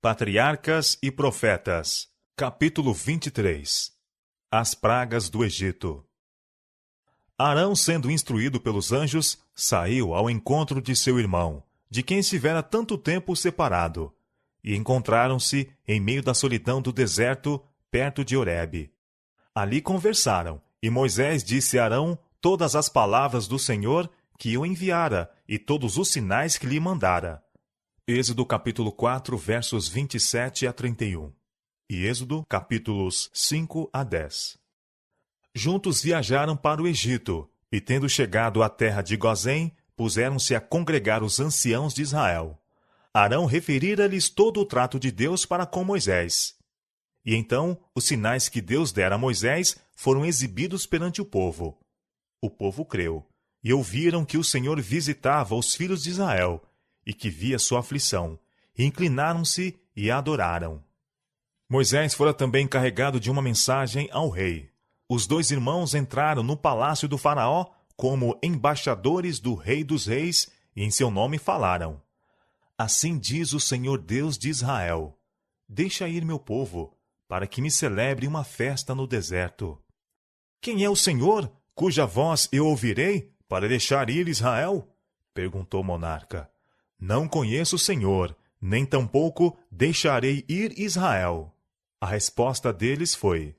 Patriarcas e Profetas, capítulo 23. As pragas do Egito. Arão, sendo instruído pelos anjos, saiu ao encontro de seu irmão, de quem estivera tanto tempo separado, e encontraram-se em meio da solidão do deserto, perto de Horebe. Ali conversaram, e Moisés disse a Arão todas as palavras do Senhor que o enviara, e todos os sinais que lhe mandara. Êxodo capítulo 4, versos 27 a 31. E Êxodo capítulos 5 a 10. Juntos viajaram para o Egito, e tendo chegado à terra de Gozém, puseram-se a congregar os anciãos de Israel. Arão referira-lhes todo o trato de Deus para com Moisés. E então os sinais que Deus dera a Moisés foram exibidos perante o povo. O povo creu, e ouviram que o Senhor visitava os filhos de Israel, e que via sua aflição, e inclinaram-se e adoraram. Moisés fora também encarregado de uma mensagem ao rei. Os dois irmãos entraram no palácio do faraó como embaixadores do Rei dos Reis, e em seu nome falaram: Assim diz o Senhor Deus de Israel: Deixa ir meu povo, para que me celebre uma festa no deserto. Quem é o Senhor, cuja voz eu ouvirei, para deixar ir Israel? Perguntou o monarca. Não conheço o Senhor, nem tampouco deixarei ir Israel. A resposta deles foi: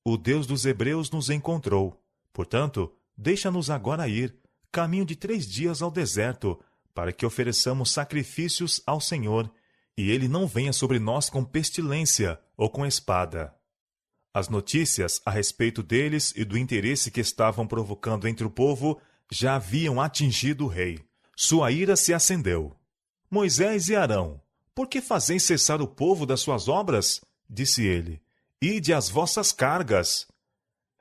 O Deus dos hebreus nos encontrou. Portanto, deixa-nos agora ir, caminho de 3 dias ao deserto, para que ofereçamos sacrifícios ao Senhor, e ele não venha sobre nós com pestilência ou com espada. As notícias a respeito deles e do interesse que estavam provocando entre o povo já haviam atingido o rei. Sua ira se acendeu. Moisés e Arão, por que fazeis cessar o povo das suas obras? Disse ele. Ide às vossas cargas.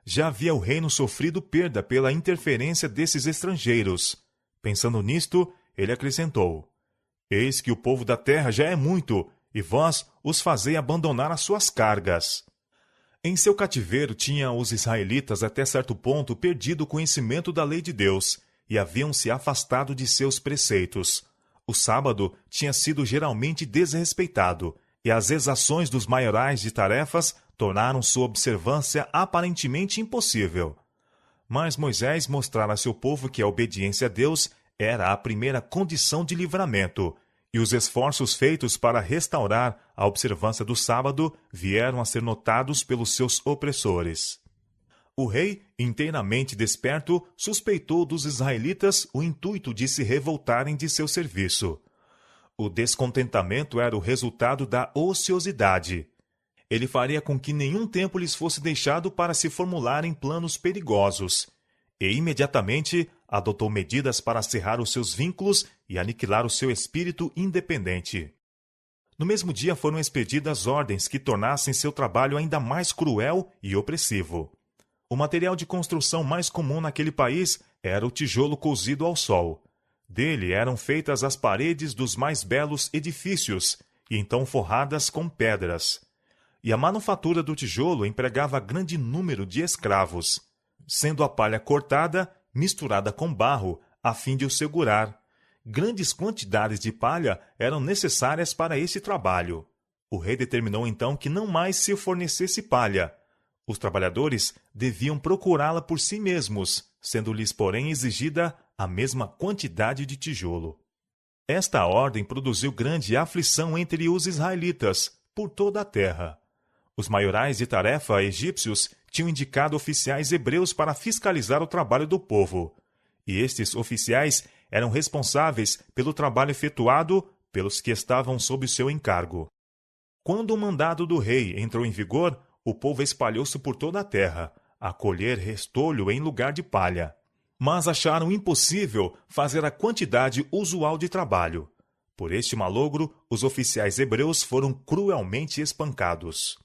Já havia o reino sofrido perda pela interferência desses estrangeiros. Pensando nisto, ele acrescentou: Eis que o povo da terra já é muito, e vós os fazei abandonar as suas cargas. Em seu cativeiro tinham os israelitas até certo ponto perdido o conhecimento da lei de Deus, e haviam se afastado de seus preceitos. O sábado tinha sido geralmente desrespeitado, e as exações dos maiorais de tarefas tornaram sua observância aparentemente impossível. Mas Moisés mostrara a seu povo que a obediência a Deus era a primeira condição de livramento, e os esforços feitos para restaurar a observância do sábado vieram a ser notados pelos seus opressores. O rei, inteiramente desperto, suspeitou dos israelitas o intuito de se revoltarem de seu serviço. O descontentamento era o resultado da ociosidade. Ele faria com que nenhum tempo lhes fosse deixado para se formularem planos perigosos, e imediatamente adotou medidas para cerrar os seus vínculos e aniquilar o seu espírito independente. No mesmo dia foram expedidas ordens que tornassem seu trabalho ainda mais cruel e opressivo. O material de construção mais comum naquele país era o tijolo cozido ao sol. Dele eram feitas as paredes dos mais belos edifícios, e então forradas com pedras. E a manufatura do tijolo empregava grande número de escravos, sendo a palha cortada, misturada com barro, a fim de o segurar. Grandes quantidades de palha eram necessárias para esse trabalho. O rei determinou então que não mais se fornecesse palha. Os trabalhadores deviam procurá-la por si mesmos, sendo-lhes, porém, exigida a mesma quantidade de tijolo. Esta ordem produziu grande aflição entre os israelitas, por toda a terra. Os maiorais de tarefa egípcios tinham indicado oficiais hebreus para fiscalizar o trabalho do povo, e estes oficiais eram responsáveis pelo trabalho efetuado pelos que estavam sob seu encargo. Quando o mandado do rei entrou em vigor, o povo espalhou-se por toda a terra, a colher restolho em lugar de palha. Mas acharam impossível fazer a quantidade usual de trabalho. Por este malogro, os oficiais hebreus foram cruelmente espancados.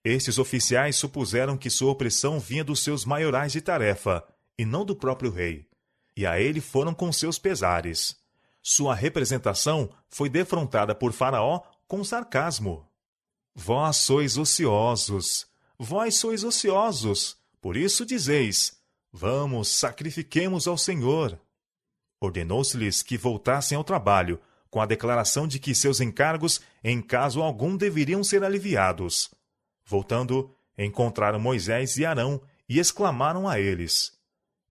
Estes oficiais supuseram que sua opressão vinha dos seus maiorais de tarefa, e não do próprio rei, e a ele foram com seus pesares. Sua representação foi defrontada por Faraó com sarcasmo. Vós sois ociosos, por isso dizeis: Vamos, sacrifiquemos ao Senhor. Ordenou-se-lhes que voltassem ao trabalho, com a declaração de que seus encargos, em caso algum, deveriam ser aliviados. Voltando, encontraram Moisés e Arão e exclamaram a eles: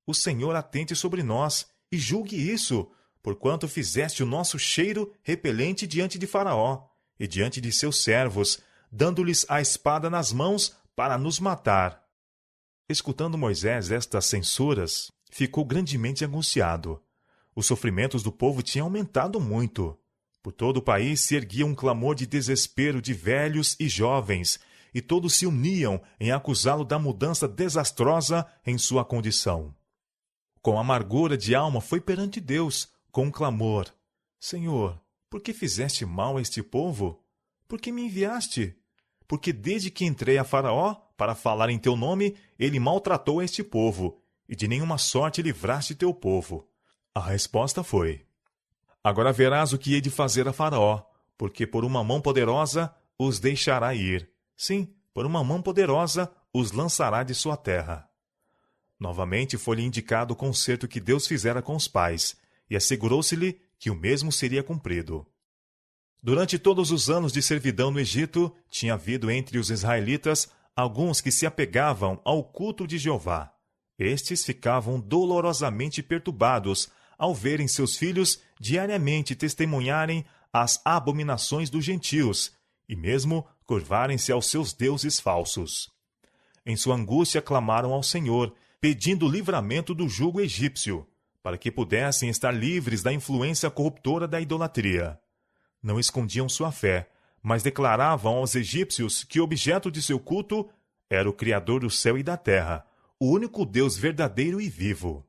O Senhor atente sobre nós e julgue isso, porquanto fizeste o nosso cheiro repelente diante de Faraó e diante de seus servos, dando-lhes a espada nas mãos para nos matar. Escutando Moisés estas censuras, ficou grandemente angustiado. Os sofrimentos do povo tinham aumentado muito. Por todo o país se erguia um clamor de desespero de velhos e jovens, e todos se uniam em acusá-lo da mudança desastrosa em sua condição. Com amargura de alma foi perante Deus, com um clamor: Senhor, por que fizeste mal a este povo? Por que me enviaste? Porque desde que entrei a Faraó para falar em teu nome, ele maltratou este povo, e de nenhuma sorte livraste teu povo. A resposta foi: Agora verás o que hei de fazer a Faraó, porque por uma mão poderosa os deixará ir. Sim, por uma mão poderosa os lançará de sua terra. Novamente foi-lhe indicado o concerto que Deus fizera com os pais, e assegurou-se-lhe que o mesmo seria cumprido. Durante todos os anos de servidão no Egito, tinha havido entre os israelitas alguns que se apegavam ao culto de Jeová. Estes ficavam dolorosamente perturbados ao verem seus filhos diariamente testemunharem as abominações dos gentios e mesmo curvarem-se aos seus deuses falsos. Em sua angústia clamaram ao Senhor, pedindo o livramento do jugo egípcio, para que pudessem estar livres da influência corruptora da idolatria. Não escondiam sua fé, mas declaravam aos egípcios que o objeto de seu culto era o Criador do céu e da terra, o único Deus verdadeiro e vivo.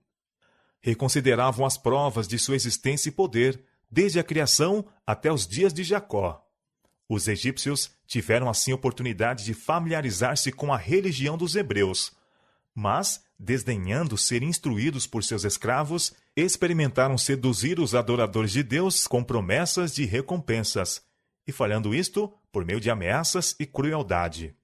Reconsideravam as provas de sua existência e poder, desde a criação até os dias de Jacó. Os egípcios tiveram assim oportunidade de familiarizar-se com a religião dos hebreus, mas, desdenhando ser instruídos por seus escravos, experimentaram seduzir os adoradores de Deus com promessas de recompensas, e falhando isto, por meio de ameaças e crueldade.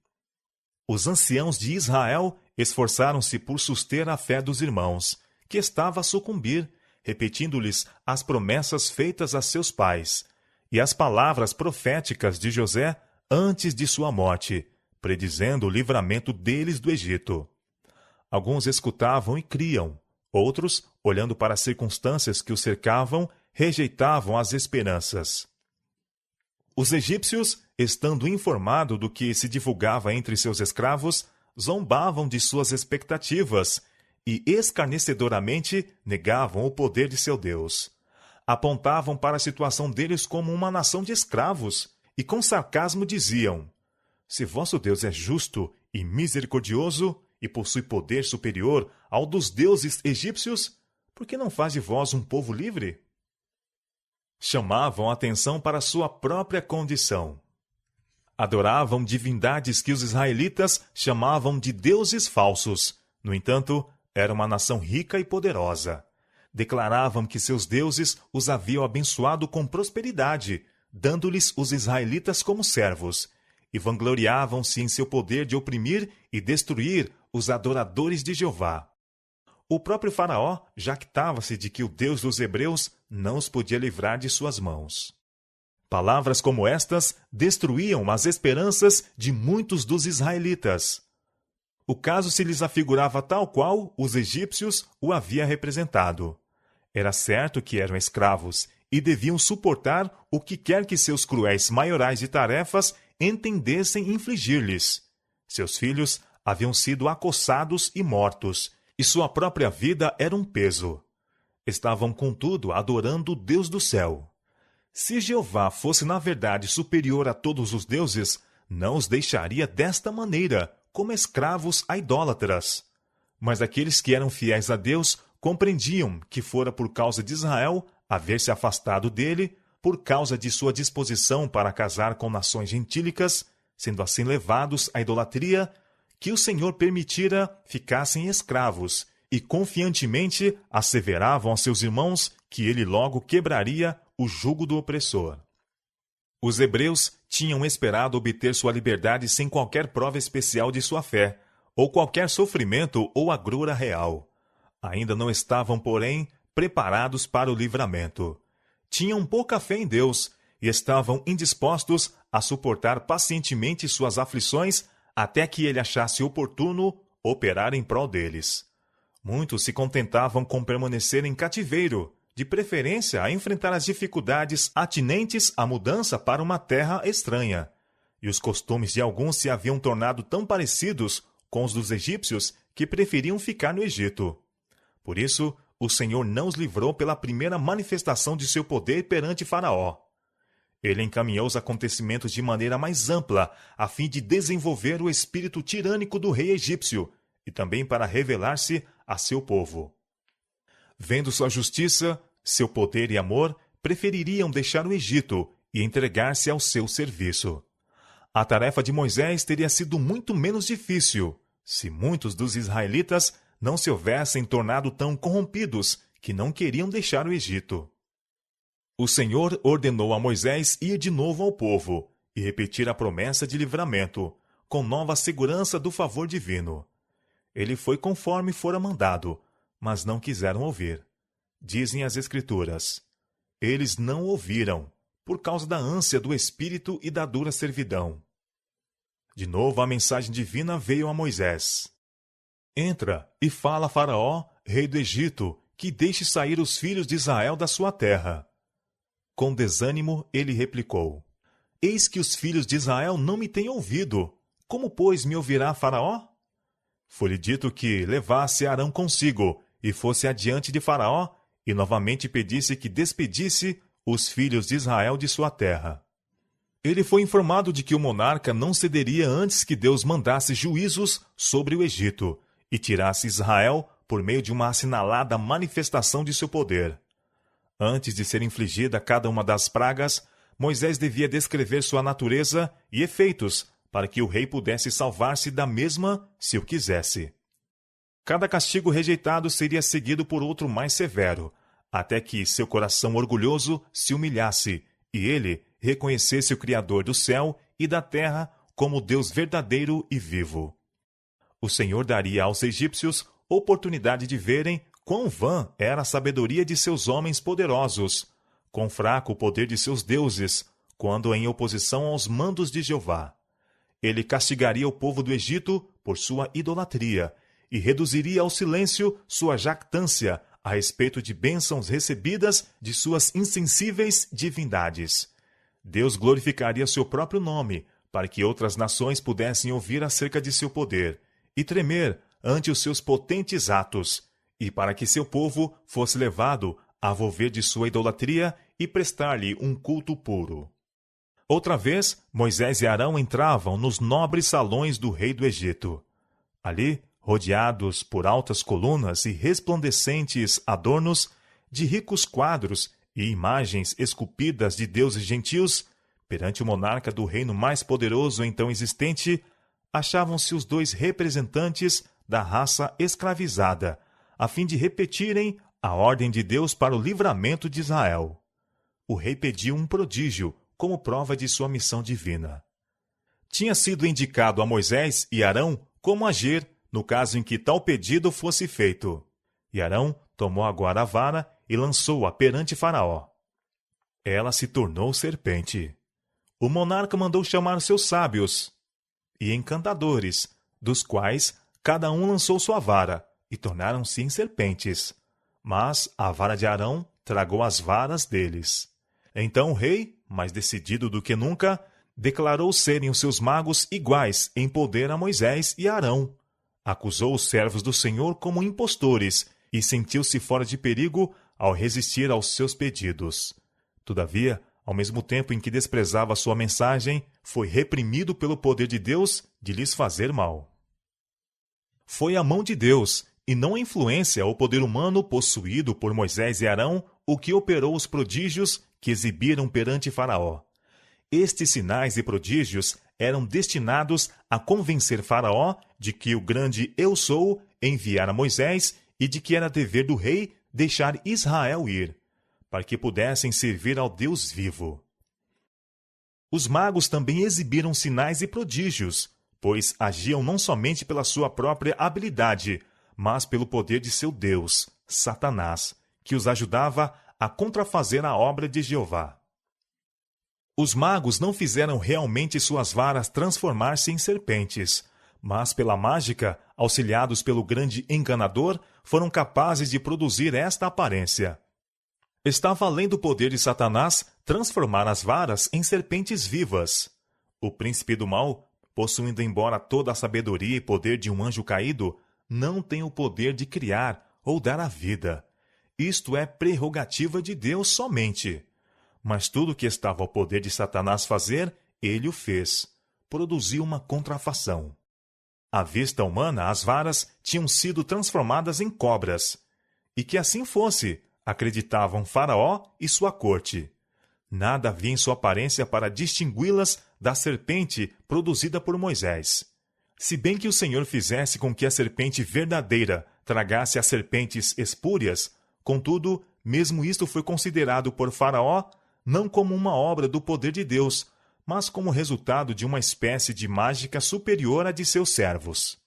Os anciãos de Israel esforçaram-se por suster a fé dos irmãos, que estava a sucumbir, repetindo-lhes as promessas feitas a seus pais, e as palavras proféticas de José antes de sua morte, predizendo o livramento deles do Egito. Alguns escutavam e criam, outros, olhando para as circunstâncias que os cercavam, rejeitavam as esperanças. Os egípcios, estando informados do que se divulgava entre seus escravos, zombavam de suas expectativas e escarnecedoramente negavam o poder de seu Deus. Apontavam para a situação deles como uma nação de escravos e com sarcasmo diziam: Se vosso Deus é justo e misericordioso e possui poder superior ao dos deuses egípcios, por que não faz de vós um povo livre? Chamavam a atenção para sua própria condição. Adoravam divindades que os israelitas chamavam de deuses falsos. No entanto, era uma nação rica e poderosa. Declaravam que seus deuses os haviam abençoado com prosperidade, dando-lhes os israelitas como servos, e vangloriavam-se em seu poder de oprimir e destruir os adoradores de Jeová. O próprio Faraó jactava-se de que o Deus dos hebreus não os podia livrar de suas mãos. Palavras como estas destruíam as esperanças de muitos dos israelitas. O caso se lhes afigurava tal qual os egípcios o haviam representado. Era certo que eram escravos e deviam suportar o que quer que seus cruéis maiorais de tarefas entendessem infligir-lhes. Seus filhos haviam sido acossados e mortos, e sua própria vida era um peso. Estavam, contudo, adorando o Deus do céu. Se Jeová fosse na verdade superior a todos os deuses, não os deixaria desta maneira, como escravos a idólatras. Mas aqueles que eram fiéis a Deus compreendiam que fora por causa de Israel haver se afastado dele, por causa de sua disposição para casar com nações gentílicas, sendo assim levados à idolatria, que o Senhor permitira ficassem escravos, e confiantemente asseveravam a seus irmãos que ele logo quebraria o jugo do opressor. Os hebreus tinham esperado obter sua liberdade sem qualquer prova especial de sua fé, ou qualquer sofrimento ou agrura real. Ainda não estavam, porém, preparados para o livramento. tinham pouca fé em Deus e estavam indispostos a suportar pacientemente suas aflições até que ele achasse oportuno operar em prol deles. Muitos se contentavam com permanecer em cativeiro, de preferência a enfrentar as dificuldades atinentes à mudança para uma terra estranha. E os costumes de alguns se haviam tornado tão parecidos com os dos egípcios que preferiam ficar no Egito. Por isso, o Senhor não os livrou pela primeira manifestação de seu poder perante Faraó. Ele encaminhou os acontecimentos de maneira mais ampla, a fim de desenvolver o espírito tirânico do rei egípcio e também para revelar-se a seu povo. Vendo sua justiça, seu poder e amor, prefeririam deixar o Egito e entregar-se ao seu serviço. A tarefa de Moisés teria sido muito menos difícil se muitos dos israelitas não se houvessem tornado tão corrompidos que não queriam deixar o Egito. O Senhor ordenou a Moisés ir de novo ao povo e repetir a promessa de livramento, com nova segurança do favor divino. Ele foi conforme fora mandado, mas não quiseram ouvir. Dizem as Escrituras: eles não ouviram, por causa da ânsia do espírito e da dura servidão. De novo a mensagem divina veio a Moisés. Entra e fala a Faraó, rei do Egito, que deixe sair os filhos de Israel da sua terra. Com desânimo, ele replicou: eis que os filhos de Israel não me têm ouvido. Como, pois, me ouvirá Faraó? Foi-lhe dito que levasse Arão consigo e fosse adiante de Faraó e novamente pedisse que despedisse os filhos de Israel de sua terra. Ele foi informado de que o monarca não cederia antes que Deus mandasse juízos sobre o Egito e tirasse Israel por meio de uma assinalada manifestação de seu poder. Antes de ser infligida cada uma das pragas, Moisés devia descrever sua natureza e efeitos para que o rei pudesse salvar-se da mesma se o quisesse. Cada castigo rejeitado seria seguido por outro mais severo, até que seu coração orgulhoso se humilhasse e ele reconhecesse o Criador do céu e da terra como Deus verdadeiro e vivo. O Senhor daria aos egípcios oportunidade de verem quão vã era a sabedoria de seus homens poderosos, quão fraco o poder de seus deuses, quando em oposição aos mandos de Jeová. Ele castigaria o povo do Egito por sua idolatria e reduziria ao silêncio sua jactância a respeito de bênçãos recebidas de suas insensíveis divindades. Deus glorificaria seu próprio nome, para que outras nações pudessem ouvir acerca de seu poder e tremer ante os seus potentes atos, e para que seu povo fosse levado a volver de sua idolatria e prestar-lhe um culto puro. Outra vez, Moisés e Arão entravam nos nobres salões do rei do Egito. Ali, rodeados por altas colunas e resplandecentes adornos, de ricos quadros e imagens esculpidas de deuses gentios, perante o monarca do reino mais poderoso então existente, achavam-se os dois representantes da raça escravizada, a fim de repetirem a ordem de Deus para o livramento de Israel. O rei pediu um prodígio como prova de sua missão divina. Tinha sido indicado a Moisés e Arão como agir no caso em que tal pedido fosse feito. E Arão tomou agora a vara e lançou-a perante Faraó. Ela se tornou serpente. O monarca mandou chamar seus sábios e encantadores, dos quais cada um lançou sua vara, e tornaram-se em serpentes. Mas a vara de Arão tragou as varas deles. Então o rei, mais decidido do que nunca, declarou serem os seus magos iguais em poder a Moisés e Arão. Acusou os servos do Senhor como impostores e sentiu-se fora de perigo ao resistir aos seus pedidos. Todavia, ao mesmo tempo em que desprezava sua mensagem, foi reprimido pelo poder de Deus de lhes fazer mal. Foi a mão de Deus, e não a influência ou poder humano possuído por Moisés e Arão, o que operou os prodígios que exibiram perante Faraó. Estes sinais e prodígios eram destinados a convencer Faraó de que o grande Eu Sou enviara Moisés e de que era dever do rei deixar Israel ir, para que pudessem servir ao Deus vivo. Os magos também exibiram sinais e prodígios, pois agiam não somente pela sua própria habilidade, mas pelo poder de seu Deus, Satanás, que os ajudava a contrafazer a obra de Jeová. Os magos não fizeram realmente suas varas transformar-se em serpentes, mas pela mágica, auxiliados pelo grande enganador, foram capazes de produzir esta aparência. Estava além do poder de Satanás transformar as varas em serpentes vivas. O príncipe do mal, possuindo embora toda a sabedoria e poder de um anjo caído, não tem o poder de criar ou dar a vida. Isto é prerrogativa de Deus somente. Mas tudo o que estava ao poder de Satanás fazer, ele o fez. Produziu uma contrafação. À vista humana, as varas tinham sido transformadas em cobras. E que assim fosse, acreditavam Faraó e sua corte. Nada havia em sua aparência para distingui-las da serpente produzida por Moisés. Se bem que o Senhor fizesse com que a serpente verdadeira tragasse as serpentes espúrias, contudo, mesmo isto foi considerado por Faraó não como uma obra do poder de Deus, mas como resultado de uma espécie de mágica superior à de seus servos.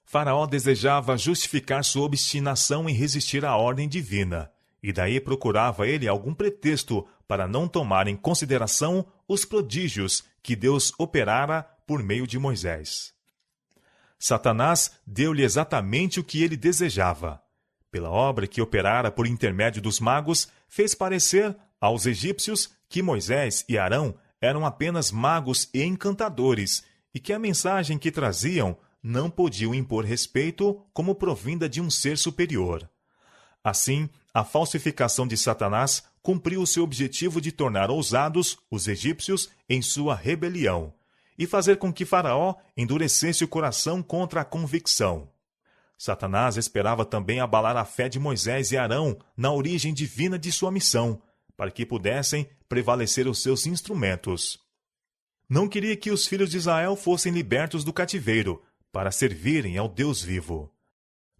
Faraó desejava justificar sua obstinação em resistir à ordem divina, e daí procurava ele algum pretexto para não tomar em consideração os prodígios que Deus operara por meio de Moisés. Satanás deu-lhe exatamente o que ele desejava. Pela obra que operara por intermédio dos magos, fez parecer aos egípcios que Moisés e Arão eram apenas magos e encantadores, e que a mensagem que traziam não podiam impor respeito como provinda de um ser superior. Assim, a falsificação de Satanás cumpriu o seu objetivo de tornar ousados os egípcios em sua rebelião, e fazer com que Faraó endurecesse o coração contra a convicção. Satanás esperava também abalar a fé de Moisés e Arão na origem divina de sua missão, para que pudessem prevalecer os seus instrumentos. Não queria que os filhos de Israel fossem libertos do cativeiro, para servirem ao Deus vivo.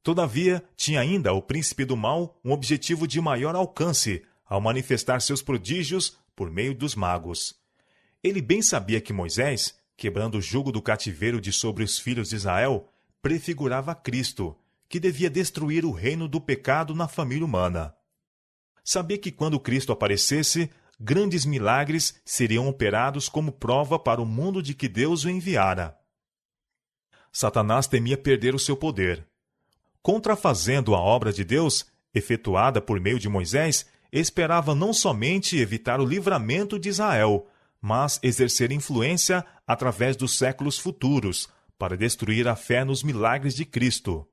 Todavia, tinha ainda o príncipe do mal um objetivo de maior alcance, ao manifestar seus prodígios por meio dos magos. Ele bem sabia que Moisés, quebrando o jugo do cativeiro de sobre os filhos de Israel, prefigurava Cristo, que devia destruir o reino do pecado na família humana. Sabia que quando Cristo aparecesse, grandes milagres seriam operados como prova para o mundo de que Deus o enviara. Satanás temia perder o seu poder. Contrafazendo a obra de Deus, efetuada por meio de Moisés, esperava não somente evitar o livramento de Israel, mas exercer influência através dos séculos futuros, para destruir a fé nos milagres de Cristo.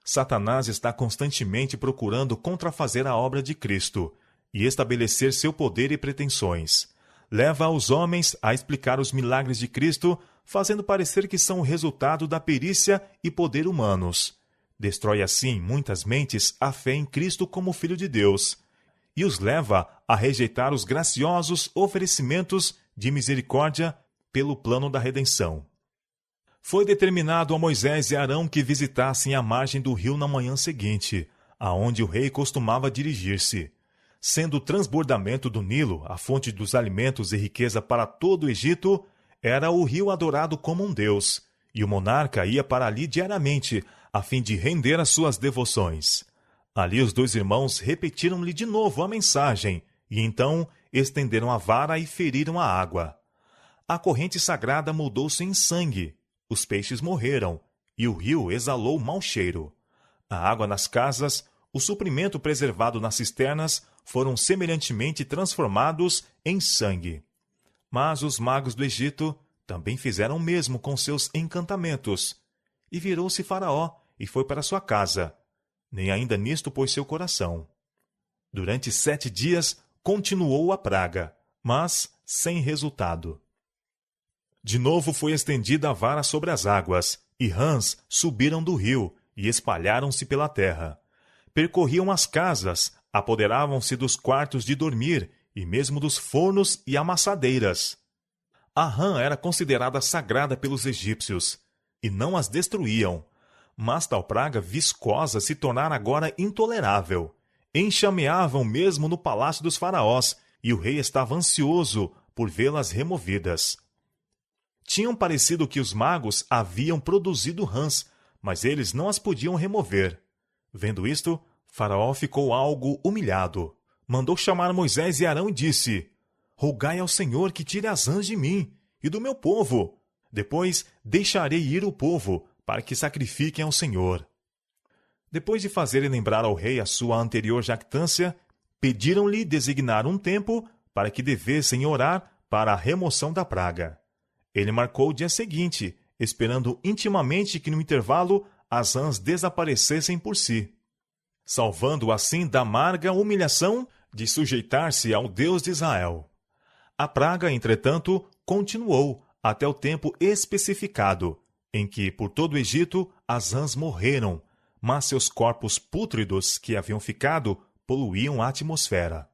Satanás está constantemente procurando contrafazer a obra de Cristo e estabelecer seu poder e pretensões. Leva os homens a explicar os milagres de Cristo, fazendo parecer que são o resultado da perícia e poder humanos. Destrói assim muitas mentes a fé em Cristo como Filho de Deus, e os leva a rejeitar os graciosos oferecimentos de misericórdia pelo plano da redenção. Foi determinado a Moisés e Arão que visitassem a margem do rio na manhã seguinte, aonde o rei costumava dirigir-se. Sendo o transbordamento do Nilo a fonte dos alimentos e riqueza para todo o Egito, era o rio adorado como um deus, e o monarca ia para ali diariamente, a fim de render as suas devoções. Ali os dois irmãos repetiram-lhe de novo a mensagem, e então estenderam a vara e feriram a água. A corrente sagrada mudou-se em sangue, os peixes morreram, e o rio exalou mau cheiro. A água nas casas, o suprimento preservado nas cisternas, foram semelhantemente transformados em sangue. Mas os magos do Egito também fizeram o mesmo com seus encantamentos. E virou-se Faraó e foi para sua casa. Nem ainda nisto pôs seu coração. Durante 7 dias continuou a praga, mas sem resultado. De novo foi estendida a vara sobre as águas, e rãs subiram do rio e espalharam-se pela terra. Percorriam as casas, apoderavam-se dos quartos de dormir e mesmo dos fornos e amassadeiras. A rã era considerada sagrada pelos egípcios, e não as destruíam. Mas tal praga viscosa se tornara agora intolerável. Enxameavam mesmo no palácio dos faraós, e o rei estava ansioso por vê-las removidas. Tinham parecido que os magos haviam produzido rãs, mas eles não as podiam remover. Vendo isto, Faraó ficou algo humilhado. mandou chamar Moisés e Arão e disse: rogai ao Senhor que tire as rãs de mim e do meu povo. Depois deixarei ir o povo, para que sacrifiquem ao Senhor. Depois de fazerem lembrar ao rei a sua anterior jactância, pediram-lhe designar um tempo para que devessem orar para a remoção da praga. Ele marcou o dia seguinte, esperando intimamente que no intervalo as rãs desaparecessem por si, salvando assim da amarga humilhação de sujeitar-se ao Deus de Israel. A praga, entretanto, continuou até o tempo especificado, em que por todo o Egito as rãs morreram, mas seus corpos pútridos que haviam ficado poluíam a atmosfera.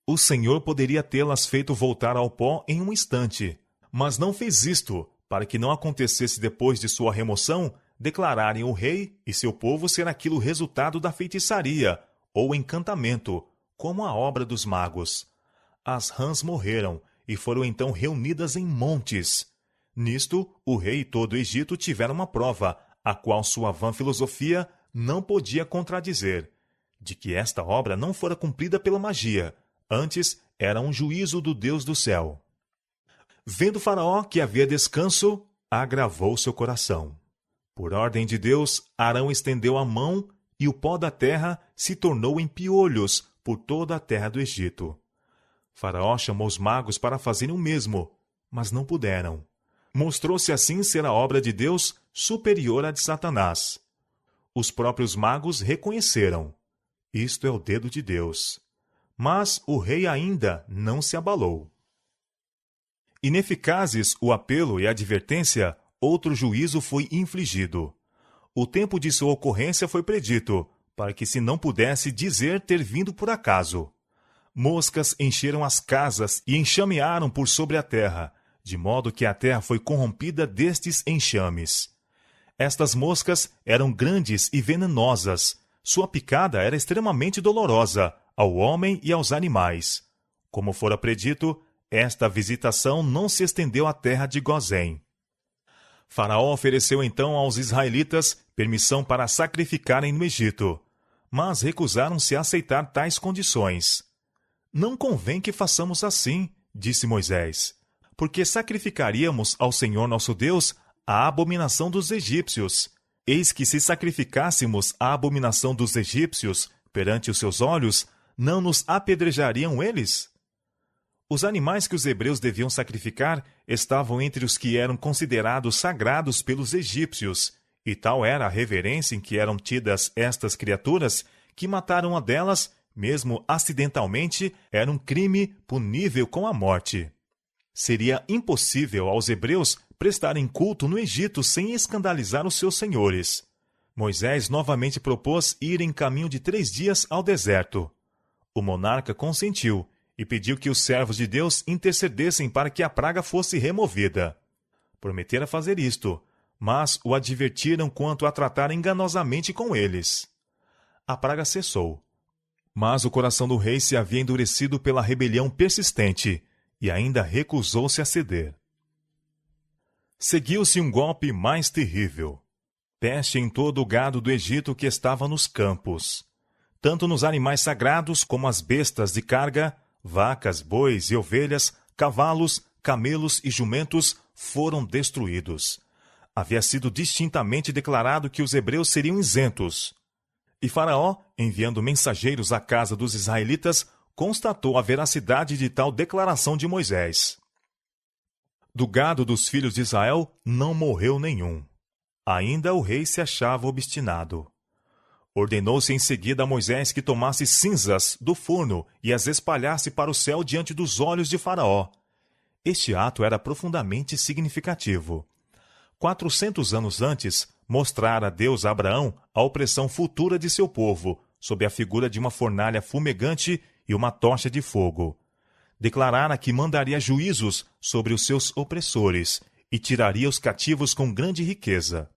O Senhor poderia tê-las feito voltar ao pó em um instante, mas não fez isto, para que não acontecesse depois de sua remoção declararem o rei e seu povo ser aquilo resultado da feitiçaria ou encantamento, como a obra dos magos. As rãs morreram e foram então reunidas em montes. Nisto, o rei e todo o Egito tiveram uma prova, a qual sua vã filosofia não podia contradizer, de que esta obra não fora cumprida pela magia, antes era um juízo do Deus do céu. Vendo Faraó que havia descanso, agravou seu coração. Por ordem de Deus, Arão estendeu a mão e o pó da terra se tornou em piolhos por toda a terra do Egito. Faraó chamou os magos para fazerem o mesmo, mas não puderam. Mostrou-se assim ser a obra de Deus superior à de Satanás. Os próprios magos reconheceram: isto é o dedo de Deus. Mas o rei ainda não se abalou. Ineficazes o apelo e a advertência, outro juízo foi infligido. O tempo de sua ocorrência foi predito, para que se não pudesse dizer ter vindo por acaso. Moscas encheram as casas e enxamearam por sobre a terra, de modo que a terra foi corrompida destes enxames. Estas moscas eram grandes e venenosas. Sua picada era extremamente dolorosa ao homem e aos animais. Como fora predito, esta visitação não se estendeu à terra de Gozém. Faraó ofereceu então aos israelitas permissão para sacrificarem no Egito, mas recusaram-se a aceitar tais condições. Não convém que façamos assim, disse Moisés, porque sacrificaríamos ao Senhor nosso Deus a abominação dos egípcios. Eis que se sacrificássemos a abominação dos egípcios perante os seus olhos, não nos apedrejariam eles? Os animais que os hebreus deviam sacrificar estavam entre os que eram considerados sagrados pelos egípcios, e tal era a reverência em que eram tidas estas criaturas, que matar uma delas, mesmo acidentalmente, era um crime punível com a morte. Seria impossível aos hebreus prestarem culto no Egito sem escandalizar os seus senhores. Moisés novamente propôs ir em caminho de 3 dias ao deserto. O monarca consentiu e pediu que os servos de Deus intercedessem para que a praga fosse removida. Prometera fazer isto, mas o advertiram quanto a tratar enganosamente com eles. A praga cessou, mas o coração do rei se havia endurecido pela rebelião persistente e ainda recusou-se a ceder. Seguiu-se um golpe mais terrível. Peste em todo o gado do Egito que estava nos campos. Tanto nos animais sagrados como as bestas de carga, vacas, bois e ovelhas, cavalos, camelos e jumentos foram destruídos. Havia sido distintamente declarado que os hebreus seriam isentos. E Faraó, enviando mensageiros à casa dos israelitas, constatou a veracidade de tal declaração de Moisés. Do gado dos filhos de Israel não morreu nenhum. Ainda o rei se achava obstinado. Ordenou-se em seguida a Moisés que tomasse cinzas do forno e as espalhasse para o céu diante dos olhos de Faraó. Este ato era profundamente significativo. 400 anos antes, mostrara Deus a Abraão a opressão futura de seu povo, sob a figura de uma fornalha fumegante e uma tocha de fogo. Declarara que mandaria juízos sobre os seus opressores e tiraria os cativos com grande riqueza.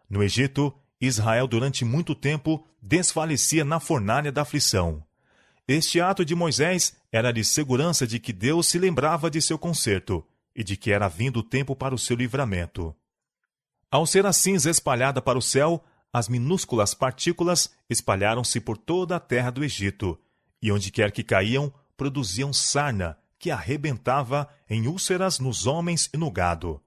No Egito, Israel durante muito tempo desfalecia na fornalha da aflição. Este ato de Moisés era de segurança de que Deus se lembrava de seu conserto e de que era vindo o tempo para o seu livramento. Ao ser a cinza espalhada para o céu, as minúsculas partículas espalharam-se por toda a terra do Egito, e onde quer que caíam, produziam sarna, que arrebentava em úlceras nos homens e no gado.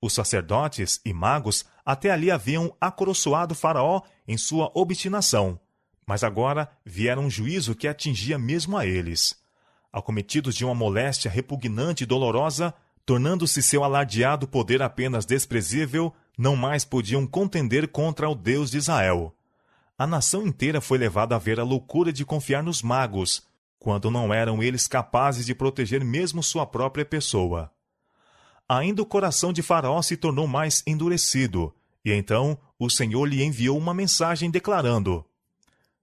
Os sacerdotes e magos até ali haviam acoroçoado Faraó em sua obstinação, mas agora viera um juízo que atingia mesmo a eles. Acometidos de uma moléstia repugnante e dolorosa, tornando-se seu alardeado poder apenas desprezível, não mais podiam contender contra o Deus de Israel. A nação inteira foi levada a ver a loucura de confiar nos magos, quando não eram eles capazes de proteger mesmo sua própria pessoa. Ainda o coração de Faraó se tornou mais endurecido, e então o Senhor lhe enviou uma mensagem declarando: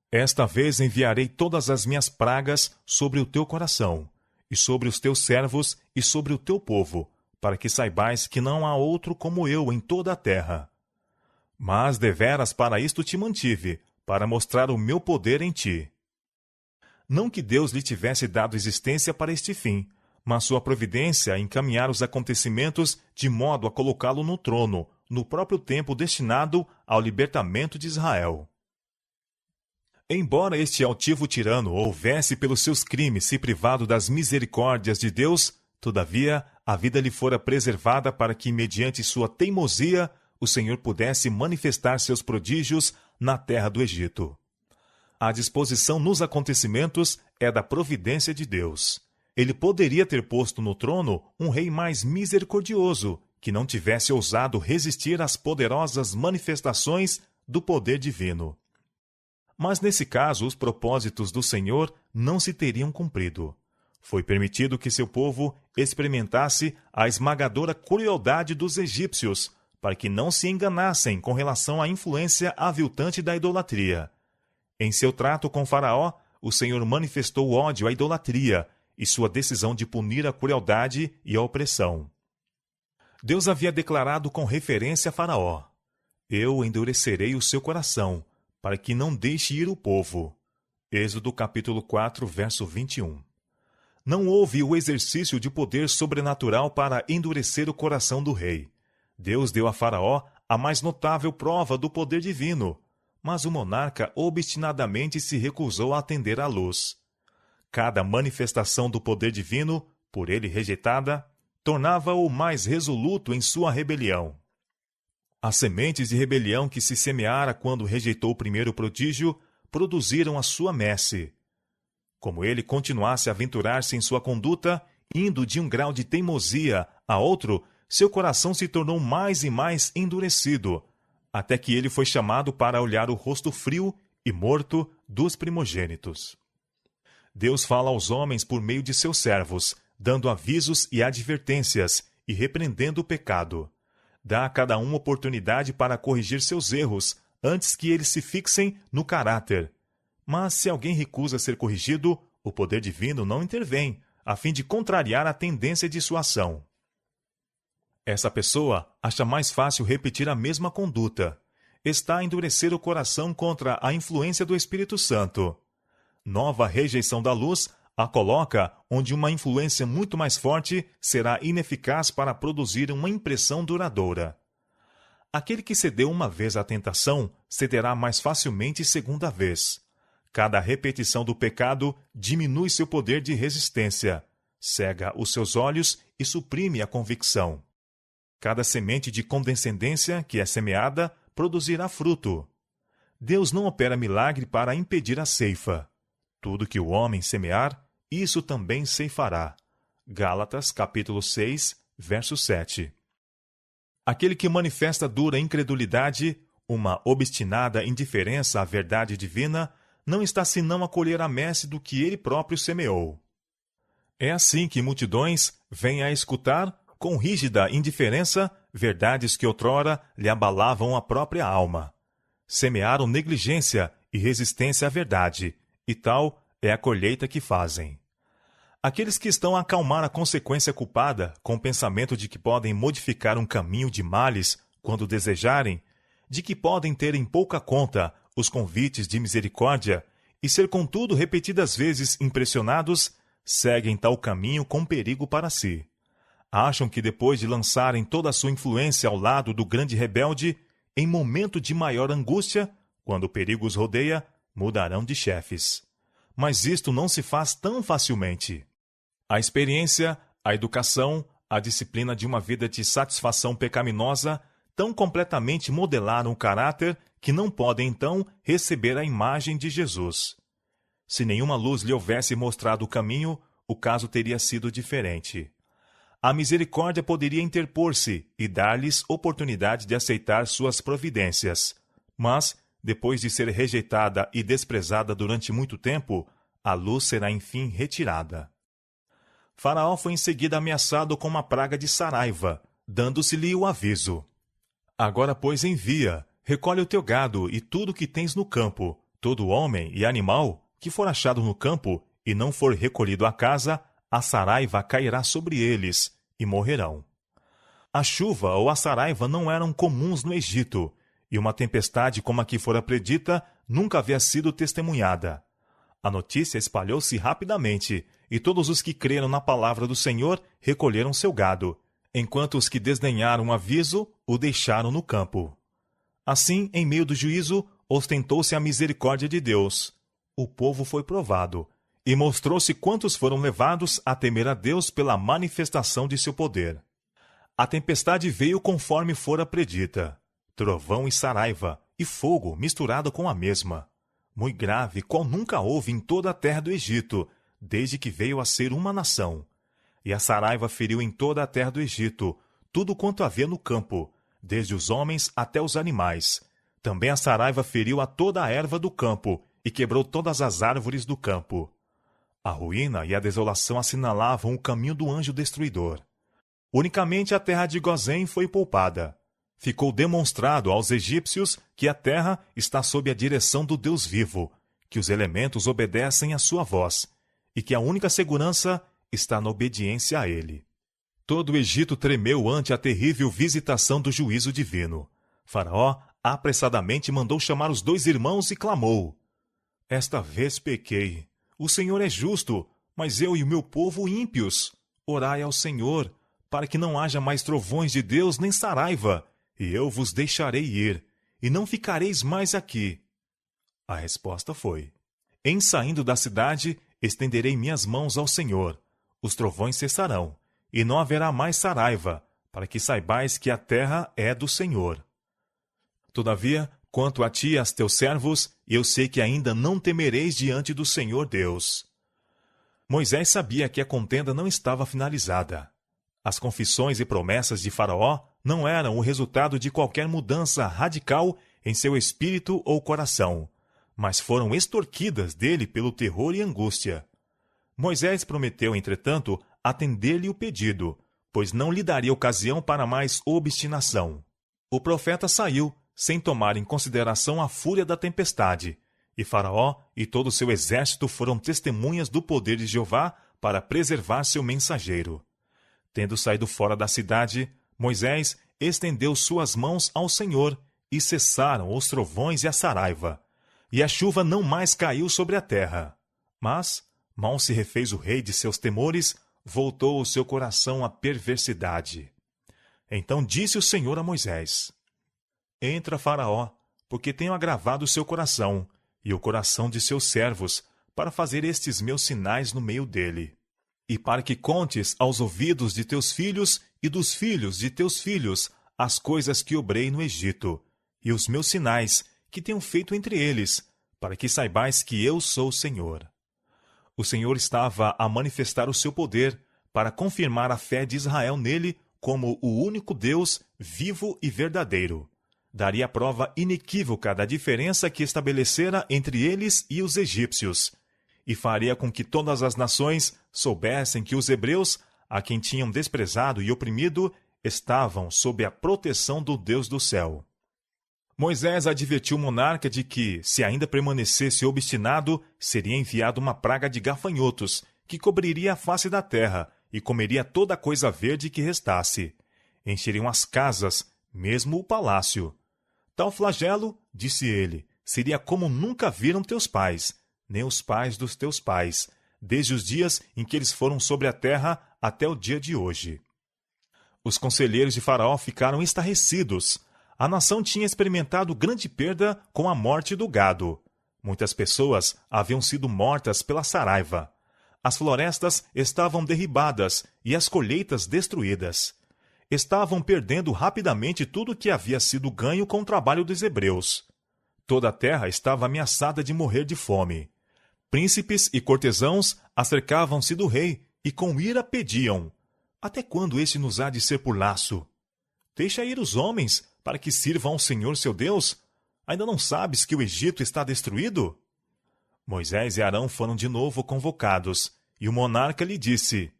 Esta vez enviarei todas as minhas pragas sobre o teu coração, e sobre os teus servos e sobre o teu povo, para que saibais que não há outro como eu em toda a terra. Mas deveras para isto te mantive, para mostrar o meu poder em ti. Não que Deus lhe tivesse dado existência para este fim, mas sua providência a encaminhar os acontecimentos de modo a colocá-lo no trono, no próprio tempo destinado ao libertamento de Israel. Embora este altivo tirano houvesse pelos seus crimes se privado das misericórdias de Deus, todavia a vida lhe fora preservada para que, mediante sua teimosia, o Senhor pudesse manifestar seus prodígios na terra do Egito. A disposição nos acontecimentos é da providência de Deus. Ele poderia ter posto no trono um rei mais misericordioso, que não tivesse ousado resistir às poderosas manifestações do poder divino. Mas nesse caso, os propósitos do Senhor não se teriam cumprido. Foi permitido que seu povo experimentasse a esmagadora crueldade dos egípcios, para que não se enganassem com relação à influência aviltante da idolatria. Em seu trato com Faraó, o Senhor manifestou ódio à idolatria e sua decisão de punir a crueldade e a opressão. Deus havia declarado com referência a Faraó: Eu endurecerei o seu coração, para que não deixe ir o povo. Êxodo capítulo 4, verso 21. Não houve o exercício de poder sobrenatural para endurecer o coração do rei. Deus deu a Faraó a mais notável prova do poder divino, mas o monarca obstinadamente se recusou a atender à luz. Cada manifestação do poder divino, por ele rejeitada, tornava-o mais resoluto em sua rebelião. As sementes de rebelião que se semeara quando rejeitou o primeiro prodígio produziram a sua messe. Como ele continuasse a aventurar-se em sua conduta, indo de um grau de teimosia a outro, seu coração se tornou mais e mais endurecido, até que ele foi chamado para olhar o rosto frio e morto dos primogênitos. Deus fala aos homens por meio de seus servos, dando avisos e advertências e repreendendo o pecado. Dá a cada um oportunidade para corrigir seus erros, antes que eles se fixem no caráter. Mas se alguém recusa ser corrigido, o poder divino não intervém, a fim de contrariar a tendência de sua ação. Essa pessoa acha mais fácil repetir a mesma conduta. Está a endurecer o coração contra a influência do Espírito Santo. Nova rejeição da luz a coloca onde uma influência muito mais forte será ineficaz para produzir uma impressão duradoura. Aquele que cedeu uma vez à tentação cederá mais facilmente segunda vez. Cada repetição do pecado diminui seu poder de resistência, cega os seus olhos e suprime a convicção. Cada semente de condescendência que é semeada produzirá fruto. Deus não opera milagre para impedir a ceifa. Tudo que o homem semear, isso também ceifará. Gálatas, capítulo 6, verso 7. Aquele que manifesta dura incredulidade, uma obstinada indiferença à verdade divina, não está senão a colher a messe do que ele próprio semeou. É assim que multidões vêm a escutar, com rígida indiferença, verdades que outrora lhe abalavam a própria alma. Semearam negligência e resistência à verdade, e tal é a colheita que fazem. Aqueles que estão a acalmar a consequência culpada com o pensamento de que podem modificar um caminho de males quando desejarem, de que podem ter em pouca conta os convites de misericórdia e ser contudo repetidas vezes impressionados, seguem tal caminho com perigo para si. Acham que depois de lançarem toda a sua influência ao lado do grande rebelde, em momento de maior angústia, quando o perigo os rodeia, mudarão de chefes. mas isto não se faz tão facilmente. A experiência, a educação, a disciplina de uma vida de satisfação pecaminosa tão completamente modelaram o caráter que não podem, então, receber a imagem de Jesus. Se nenhuma luz lhe houvesse mostrado o caminho, o caso teria sido diferente. A misericórdia poderia interpor-se e dar-lhes oportunidade de aceitar suas providências. Mas, depois de ser rejeitada e desprezada durante muito tempo, a luz será enfim retirada. Faraó foi em seguida ameaçado com uma praga de saraiva, dando-se-lhe o aviso: Agora, pois, envia, recolhe o teu gado e tudo o que tens no campo, todo homem e animal que for achado no campo e não for recolhido à casa, a saraiva cairá sobre eles, e morrerão. A chuva ou a saraiva não eram comuns no Egito, e uma tempestade como a que fora predita nunca havia sido testemunhada. A notícia espalhou-se rapidamente, e todos os que creram na palavra do Senhor recolheram seu gado, enquanto os que desdenharam o aviso o deixaram no campo. Assim, em meio do juízo, ostentou-se a misericórdia de Deus. O povo foi provado, e mostrou-se quantos foram levados a temer a Deus pela manifestação de seu poder. A tempestade veio conforme fora predita: trovão e saraiva, e fogo misturado com a mesma. Muito grave, qual nunca houve em toda a terra do Egito, desde que veio a ser uma nação. E a saraiva feriu em toda a terra do Egito tudo quanto havia no campo, desde os homens até os animais. Também a saraiva feriu a toda a erva do campo, e quebrou todas as árvores do campo. A ruína e a desolação assinalavam o caminho do anjo destruidor. Unicamente a terra de Gozém foi poupada. Ficou demonstrado aos egípcios que a terra está sob a direção do Deus vivo, que os elementos obedecem à sua voz, e que a única segurança está na obediência a ele. Todo o Egito tremeu ante a terrível visitação do juízo divino. Faraó apressadamente mandou chamar os 2 irmãos e clamou: Esta vez pequei. O Senhor é justo, mas eu e o meu povo ímpios. Orai ao Senhor, para que não haja mais trovões de Deus nem saraiva, e eu vos deixarei ir, e não ficareis mais aqui. A resposta foi: Em saindo da cidade, estenderei minhas mãos ao Senhor. Os trovões cessarão, e não haverá mais saraiva, para que saibais que a terra é do Senhor. Todavia, quanto a ti e aos teus servos, eu sei que ainda não temereis diante do Senhor Deus. Moisés sabia que a contenda não estava finalizada. As confissões e promessas de Faraó não eram o resultado de qualquer mudança radical em seu espírito ou coração, mas foram extorquidas dele pelo terror e angústia. Moisés prometeu, entretanto, atender-lhe o pedido, pois não lhe daria ocasião para mais obstinação. O profeta saiu, sem tomar em consideração a fúria da tempestade, e Faraó e todo o seu exército foram testemunhas do poder de Jeová para preservar seu mensageiro. Tendo saído fora da cidade, Moisés estendeu suas mãos ao Senhor, e cessaram os trovões e a saraiva, e a chuva não mais caiu sobre a terra. Mas, mal se refez o rei de seus temores, voltou o seu coração à perversidade. Então disse o Senhor a Moisés: Entra, Faraó, porque tenho agravado o seu coração, e o coração de seus servos, para fazer estes meus sinais no meio dele. E para que contes aos ouvidos de teus filhos e dos filhos de teus filhos as coisas que obrei no Egito, e os meus sinais que tenho feito entre eles, para que saibais que eu sou o Senhor. O Senhor estava a manifestar o seu poder, para confirmar a fé de Israel nele como o único Deus vivo e verdadeiro. Daria prova inequívoca da diferença que estabelecera entre eles e os egípcios, e faria com que todas as nações soubessem que os hebreus, a quem tinham desprezado e oprimido, estavam sob a proteção do Deus do céu. Moisés advertiu o monarca de que, se ainda permanecesse obstinado, seria enviada uma praga de gafanhotos, que cobriria a face da terra e comeria toda a coisa verde que restasse. Encheriam as casas, mesmo o palácio. Tal flagelo, disse ele, seria como nunca viram teus pais, nem os pais dos teus pais, desde os dias em que eles foram sobre a terra até o dia de hoje. Os conselheiros de Faraó ficaram estarrecidos. A nação tinha experimentado grande perda com a morte do gado. Muitas pessoas haviam sido mortas pela saraiva. As florestas estavam derribadas e as colheitas destruídas. Estavam perdendo rapidamente tudo que havia sido ganho com o trabalho dos hebreus. Toda a terra estava ameaçada de morrer de fome. Príncipes e cortesãos acercavam-se do rei e com ira pediam: até quando este nos há de ser por laço? Deixa ir os homens para que sirvam ao Senhor seu Deus. Ainda não sabes que o Egito está destruído? Moisés e Arão foram de novo convocados, e o monarca lhe disse: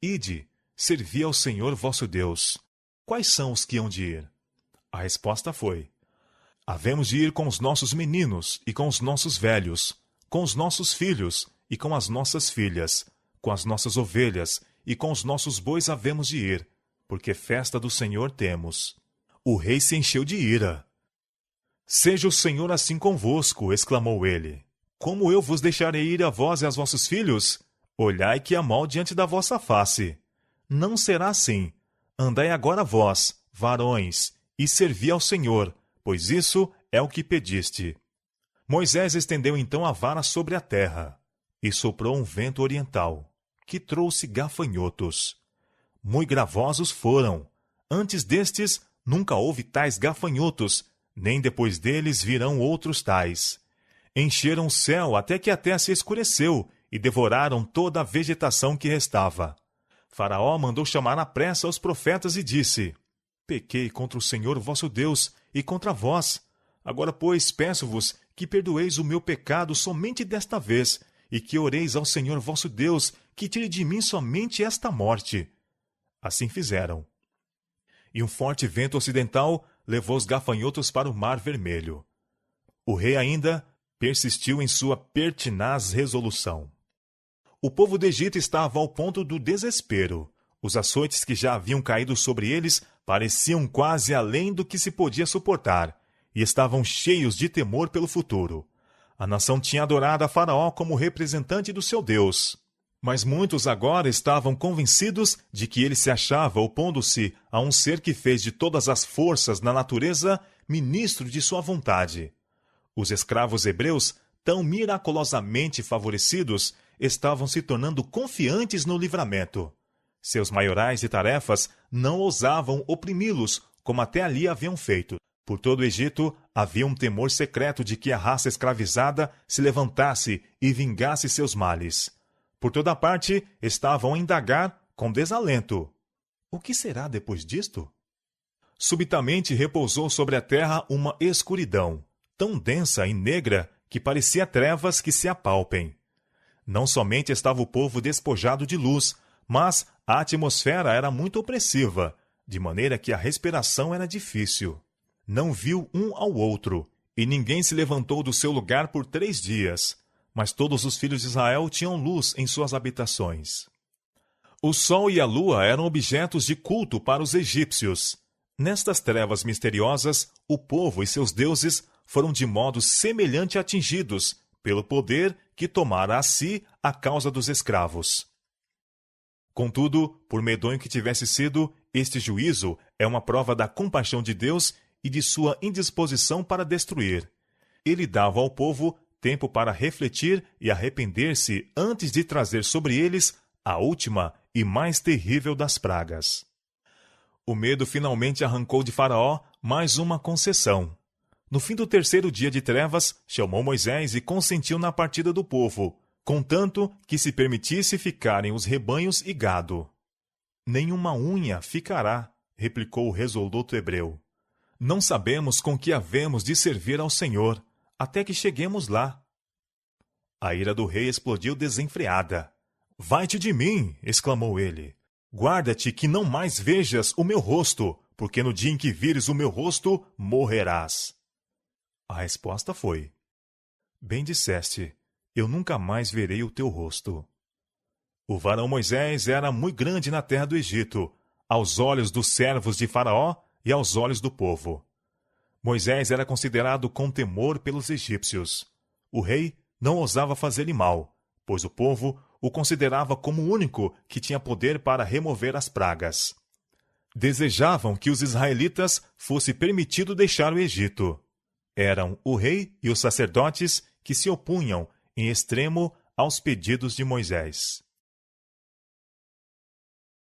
ide, servi ao Senhor vosso Deus. Quais são os que hão de ir? A resposta foi: havemos de ir com os nossos meninos e com os nossos velhos, com os nossos filhos e com as nossas filhas, com as nossas ovelhas e com os nossos bois havemos de ir, porque festa do Senhor temos. O rei se encheu de ira. Seja o Senhor assim convosco, exclamou ele. Como eu vos deixarei ir a vós e aos vossos filhos? Olhai que há mal diante da vossa face. Não será assim. Andai agora vós, varões, e servi ao Senhor, pois isso é o que pediste. Moisés estendeu então a vara sobre a terra, e soprou um vento oriental, que trouxe gafanhotos. Muito gravosos foram. Antes destes, nunca houve tais gafanhotos, nem depois deles virão outros tais. Encheram o céu até que a terra se escureceu, e devoraram toda a vegetação que restava. Faraó mandou chamar à pressa os profetas e disse: pequei contra o Senhor vosso Deus e contra vós. Agora, pois, peço-vos que perdoeis o meu pecado somente desta vez, e que oreis ao Senhor vosso Deus, que tire de mim somente esta morte. Assim fizeram. E um forte vento ocidental levou os gafanhotos para o Mar Vermelho. O rei ainda persistiu em sua pertinaz resolução. O povo do Egito estava ao ponto do desespero. Os açoites que já haviam caído sobre eles pareciam quase além do que se podia suportar, e estavam cheios de temor pelo futuro. A nação tinha adorado a Faraó como representante do seu Deus. Mas muitos agora estavam convencidos de que ele se achava opondo-se a um ser que fez de todas as forças na natureza ministro de sua vontade. Os escravos hebreus, tão miraculosamente favorecidos, estavam se tornando confiantes no livramento. Seus maiorais de tarefas não ousavam oprimi-los, como até ali haviam feito. Por todo o Egito havia um temor secreto de que a raça escravizada se levantasse e vingasse seus males. Por toda parte estavam a indagar com desalento: o que será depois disto? Subitamente repousou sobre a terra uma escuridão, tão densa e negra que parecia trevas que se apalpem. Não somente estava o povo despojado de luz, mas a atmosfera era muito opressiva, de maneira que a respiração era difícil. Não viu um ao outro, e ninguém se levantou do seu lugar por 3 dias. Mas todos os filhos de Israel tinham luz em suas habitações. O sol e a lua eram objetos de culto para os egípcios. Nestas trevas misteriosas, o povo e seus deuses foram de modo semelhante atingidos pelo poder que tomara a si a causa dos escravos. Contudo, por medonho que tivesse sido, este juízo é uma prova da compaixão de Deus e de sua indisposição para destruir. Ele dava ao povo tempo para refletir e arrepender-se antes de trazer sobre eles a última e mais terrível das pragas. O medo finalmente arrancou de Faraó mais uma concessão. No fim do 3º dia de trevas, chamou Moisés e consentiu na partida do povo, contanto que se permitisse ficarem os rebanhos e gado. Nenhuma unha ficará, replicou o resoluto hebreu. Não sabemos com que havemos de servir ao Senhor, até que cheguemos lá. A ira do rei explodiu desenfreada. Vai-te de mim, exclamou ele. Guarda-te que não mais vejas o meu rosto, porque no dia em que vires o meu rosto, morrerás. A resposta foi: bem disseste, eu nunca mais verei o teu rosto. O varão Moisés era muito grande na terra do Egito, aos olhos dos servos de Faraó e aos olhos do povo. Moisés era considerado com temor pelos egípcios. O rei não ousava fazer-lhe mal, pois o povo o considerava como o único que tinha poder para remover as pragas. Desejavam que os israelitas fosse permitido deixar o Egito. Eram o rei e os sacerdotes que se opunham em extremo aos pedidos de Moisés.